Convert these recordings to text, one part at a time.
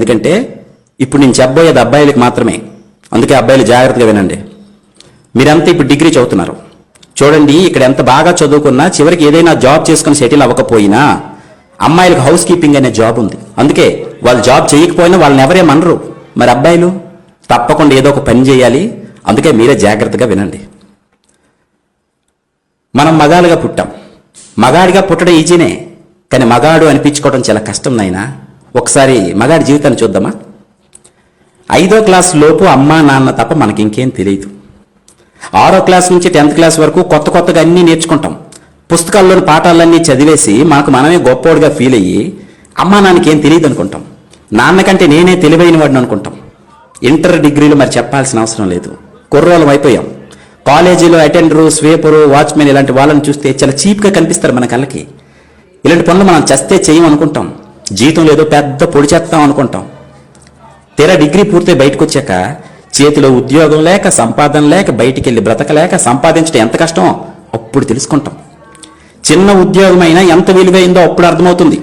ఎందుకంటే ఇప్పుడు నేను చెప్పబోయేది అబ్బాయిలకు మాత్రమే. అందుకే అబ్బాయిలు జాగ్రత్తగా వినండి. మీరంతా ఇప్పుడు డిగ్రీ చదువుతున్నారు. చూడండి, ఇక్కడ ఎంత బాగా చదువుకున్నా చివరికి ఏదైనా జాబ్ చేసుకుని సెటిల్ అవ్వకపోయినా అమ్మాయిలకు హౌస్ కీపింగ్ అనే జాబ్ ఉంది. అందుకే వాళ్ళు జాబ్ చేయకపోయినా వాళ్ళని ఎవరేమనరు. మరి అబ్బాయిలు తప్పకుండా ఏదో ఒక పని చేయాలి. అందుకే మీరే జాగ్రత్తగా వినండి. మనం మగాలుగా పుట్టాం. మగాడిగా పుట్టడం ఈజీనే, కానీ మగాడు అనిపించుకోవడం చాలా కష్టం నాయనా. ఒకసారి మగాడి జీవితాన్ని చూద్దామా? 5వ క్లాస్ లోపు అమ్మా నాన్న తప్ప మనకి ఇంకేం తెలియదు. 6వ క్లాస్ నుంచి 10th క్లాస్ వరకు కొత్తగా అన్నీ నేర్చుకుంటాం. పుస్తకాల్లోని పాఠాలన్నీ చదివేసి మనమే గొప్పోడుగా ఫీల్ అయ్యి అమ్మా నాన్నకి ఏం తెలియదు అనుకుంటాం. నాన్నకంటే నేనే తెలివైన వాడిని అనుకుంటాం. ఇంటర్ డిగ్రీలు మరి చెప్పాల్సిన అవసరం లేదు. కుర్రోళ్ళం అయిపోయాం. కాలేజీలో అటెండరు, స్వీపరు, వాచ్మెన్ ఇలాంటి వాళ్ళని చూస్తే చాలా చీప్గా కనిపిస్తారు మన కళ్ళకి. ఇలాంటి పనులు మనం చస్తే చేయమనుకుంటాం. జీవితంలో ఏదో పెద్ద పొడి చేస్తాం అనుకుంటాం. తీరా డిగ్రీ పూర్తి బయటకు వచ్చాక చేతిలో ఉద్యోగం లేక, సంపాదన లేక, బయటికి వెళ్ళి బ్రతకలేక సంపాదించడం ఎంత కష్టమో అప్పుడు తెలుసుకుంటాం. చిన్న ఉద్యోగమైనా ఎంత విలువైందో అప్పుడు అర్థమవుతుంది.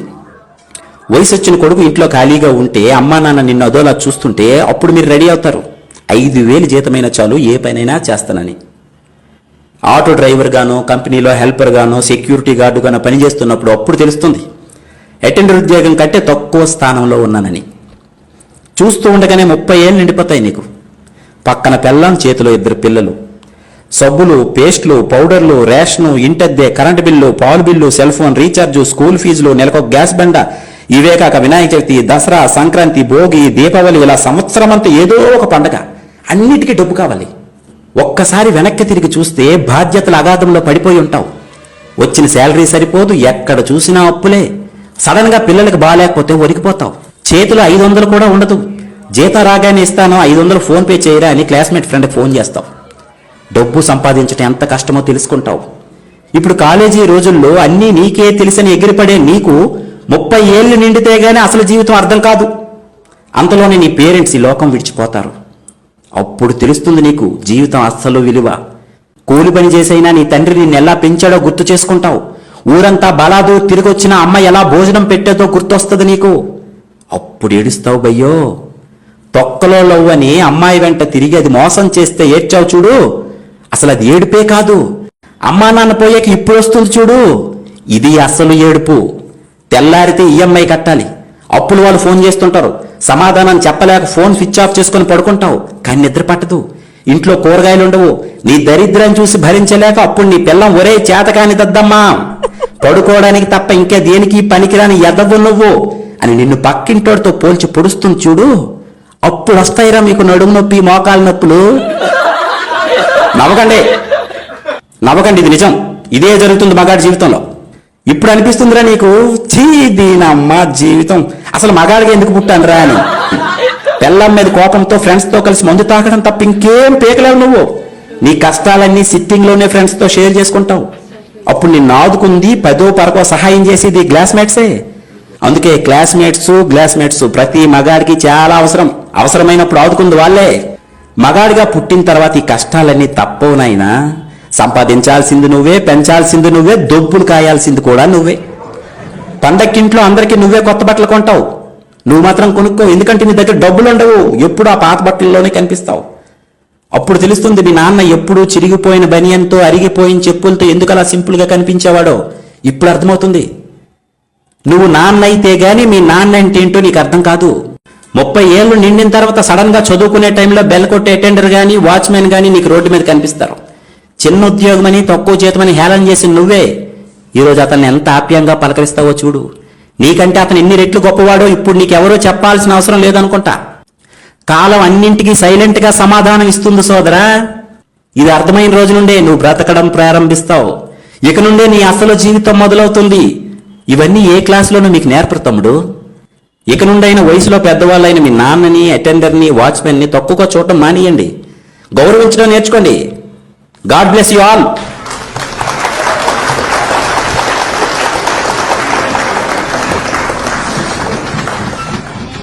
వయసు వచ్చిన కొడుకు ఇంట్లో ఖాళీగా ఉంటే అమ్మా నాన్న నిన్ను అదోలా చూస్తుంటే అప్పుడు మీరు రెడీ అవుతారు. 5,000 జీతమైనా చాలు ఏ పనైనా చేస్తానని. ఆటో డ్రైవర్ గానో, కంపెనీలో హెల్పర్ గానో, సెక్యూరిటీ గార్డు గానో పనిచేస్తున్నప్పుడు అప్పుడు తెలుస్తుంది అటెండర్ ఉద్యోగం కంటే తక్కువ స్థానంలో ఉన్నానని. చూస్తూ ఉండగానే 30 ఏళ్ళు నిండిపోతాయి నీకు. పక్కన పెళ్ళాం, చేతిలో 2 పిల్లలు. సబ్బులు, పేస్టులు, పౌడర్లు, రేషను, ఇంటద్దె, కరెంటు బిల్లు, పాలు bill, cell phone recharge, school ఫీజులు, నెలకొక గ్యాస్ బండ, ఇవే కాక వినాయక చవితి, దసరా, సంక్రాంతి, భోగి, దీపావళి, ఇలా సంవత్సరం అంతా ఏదో ఒక పండగ. అన్నిటికీ డబ్బు కావాలి. ఒక్కసారి వెనక్కి తిరిగి చూస్తే బాధ్యతల అగాధంలో పడిపోయి ఉంటావు. వచ్చిన శాలరీ సరిపోదు, ఎక్కడ చూసినా అప్పులే. సడన్ గా పిల్లలకు బాగాలేకపోతే ఒరికిపోతావు. చేతిలో 500 కూడా ఉండదు. జీతం రాగానే ఇస్తాను, 500 ఫోన్ పే చేయరా అని క్లాస్మేట్ ఫ్రెండ్కి ఫోన్ చేస్తావు. డబ్బు సంపాదించడం ఎంత కష్టమో తెలుసుకుంటావు. ఇప్పుడు కాలేజీ రోజుల్లో అన్నీ నీకే తెలిసని ఎగిరిపడే నీకు 30 ఏళ్ళు నిండితే గానీ అసలు జీవితం అర్థం కాదు. అంతలోనే నీ పేరెంట్స్ ఈ లోకం విడిచిపోతారు. అప్పుడు తెలుస్తుంది నీకు జీవితం అస్సలు విలువ. కూలి పని చేసైనా నీ తండ్రి నిన్ను ఎలా పెంచాడో గుర్తు చేసుకుంటావు. ఊరంతా బలాదు తిరిగొచ్చిన అమ్మ ఎలా భోజనం పెట్టేదో గుర్తొస్తుంది నీకు. అప్పుడు ఏడుస్తావు బయ్యో. తొక్కలో లవ్వని అమ్మాయి వెంట తిరిగి అది మోసం చేస్తే ఏడ్చావు చూడు, అసలు అది ఏడుపే కాదు. అమ్మా నాన్న పోయాక ఇప్పుడు వస్తుంది చూడు, ఇది అసలు ఏడుపు. తెల్లారితే ఈఎంఐ కట్టాలి, అప్పులు వాళ్ళు ఫోన్ చేస్తుంటారు, సమాధానం చెప్పలేక ఫోన్ స్విచ్ ఆఫ్ చేసుకుని పడుకుంటావు. కానీ నిద్ర పట్టదు, ఇంట్లో కూరగాయలు ఉండవు. నీ దరిద్రం చూసి భరించలేక అప్పుడు నీ పిల్లం ఒరే చేతకాని దద్దమ్మా, పడుకోవడానికి తప్ప ఇంకా దేనికి పనికిరాని ఎదవు నువ్వు అని నిన్ను పక్కింటోడితో పోల్చి పొడుస్తుంది చూడు, అప్పుడు వస్తాయిరా మీకు నడుము నొప్పి, మోకాలు నొప్పులు. నవ్వకండి, ఇది నిజం. ఇదే జరుగుతుంది మగాడి జీవితంలో. ఇప్పుడు అనిపిస్తుందిరా నీకు, చీ దీనమ్మ జీవితం, అసలు మగాడిగా ఎందుకు పుట్టానురా అని. పెళ్ళం మీద కోపంతో ఫ్రెండ్స్తో కలిసి మందు తాకడం తప్ప ఇంకేం పీకలేవు నువ్వు. నీ కష్టాలన్నీ సిట్టింగ్లోనే ఫ్రెండ్స్తో షేర్ చేసుకుంటావు. అప్పుడు నిన్ను ఆదుకుంది 10వ 12వ సహాయం చేసేది క్లాస్మేట్సే. అందుకే గ్లాస్మేట్స్ ప్రతి మగాడికి చాలా అవసరమైనప్పుడు ఆదుకుంది వాళ్ళే. మగాడిగా పుట్టిన తర్వాత ఈ కష్టాలన్నీ తప్పవునైనా సంపాదించాల్సింది నువ్వే, పెంచాల్సింది నువ్వే, దొబ్బులు కాయాల్సింది కూడా నువ్వే. పండక్కింట్లో అందరికీ నువ్వే కొత్త బట్టలు కొంటావు, నువ్వు మాత్రం కొనుక్కో. ఎందుకంటే నీ దగ్గర డబ్బులు ఉండవు, ఎప్పుడు ఆ పాత బట్టల్లోనే కనిపిస్తావు. అప్పుడు తెలుస్తుంది మీ నాన్న ఎప్పుడు చిరిగిపోయిన బనియన్తో, అరిగిపోయిన చెప్పులతో ఎందుకు అలా సింపుల్గా కనిపించేవాడో. ఇప్పుడు అర్థమవుతుంది. నువ్వు నాన్న అయితే గానీ మీ నాన్న అంటే ఏంటో నీకు అర్థం కాదు. 30 ఏళ్ళు నిండిన తర్వాత సడన్ గా చదువుకునే టైంలో బెల్ కొట్టే అటెండర్ గానీ, వాచ్మెన్ గానీ నీకు రోడ్డు మీద కనిపిస్తారు. చిన్న ఉద్యోగమని, తక్కువ జీతమని హేళన చేసి నువ్వే ఈరోజు అతన్ని ఎంత ఆప్యాయంగా పలకరిస్తావో చూడు. నీకంటే అతను ఎన్ని రెట్లు గొప్పవాడో ఇప్పుడు నీకెవరో చెప్పాల్సిన అవసరం లేదనుకుంటా. కాలం అన్నింటికీ సైలెంట్ గా సమాధానం ఇస్తుంది సోదరా. ఇది అర్థమైన రోజు నుండే నువ్వు బ్రతకడం ప్రారంభిస్తావు. ఇక నుండే నీ అసలు జీవితం మొదలవుతుంది. ఇవన్నీ ఏ క్లాసులోనూ మీకు నేర్పరు తమ్ముడు. ఇక నుండైన వయసులో పెద్దవాళ్ళైన మీ నాన్నని, అటెండర్ని, వాచ్మెన్ని తక్కువగా చూడటం మానేయండి. గౌరవించడం నేర్చుకోండి. God bless you all.